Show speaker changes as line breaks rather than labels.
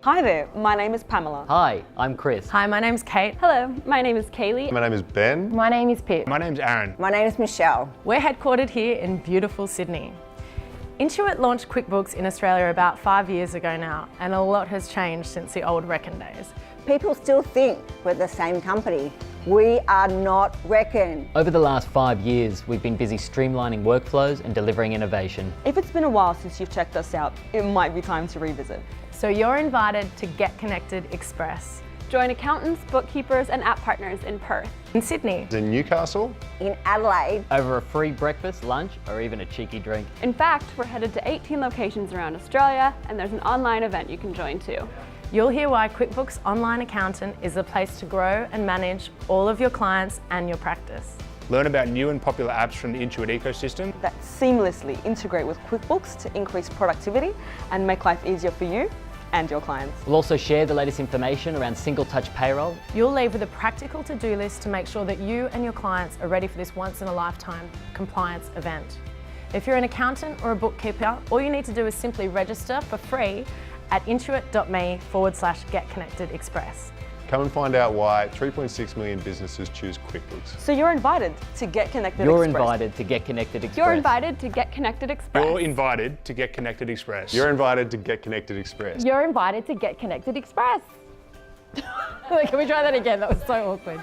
Hi there, my name is Pamela.
Hi, I'm Chris.
Hi, my name's Kate.
Hello, my name is Kaylee.
My name is Ben.
My name is Pip.
My name's Aaron.
My name is Michelle.
We're headquartered here in beautiful Sydney. Intuit launched QuickBooks in Australia about 5 years ago now, and a lot has changed since the old Reckon days.
People still think we're the same company. We are not Reckon.
Over the last 5 years, we've been busy streamlining workflows and delivering innovation.
If it's been a while since you've checked us out, it might be time to revisit.
So you're invited to Get Connected Express.
Join accountants, bookkeepers and app partners in Perth.
In Sydney.
In Newcastle.
In Adelaide.
Over a free breakfast, lunch, or even a cheeky drink.
In fact, we're headed to 18 locations around Australia, and there's an online event you can join too.
You'll hear why QuickBooks Online Accountant is the place to grow and manage all of your clients and your practice.
Learn about new and popular apps from the Intuit ecosystem
That seamlessly integrate with QuickBooks to increase productivity and make life easier for you and your clients.
We'll also share the latest information around single-touch payroll.
You'll leave with a practical to-do list to make sure that you and your clients are ready for this once-in-a-lifetime compliance event. If you're an accountant or a bookkeeper, all you need to do is simply register for free at intuit.me/getconnectedexpress.
Come and find out why 3.6 million businesses choose QuickBooks.
So you're invited to Get Connected
You're
Express.
invited to Get Connected Express.
You're invited to Get Connected Express.
You're invited to Get Connected Express.
You're invited to Get Connected Express.
You're invited to Get Connected Express. Can we try that again? That was so awkward.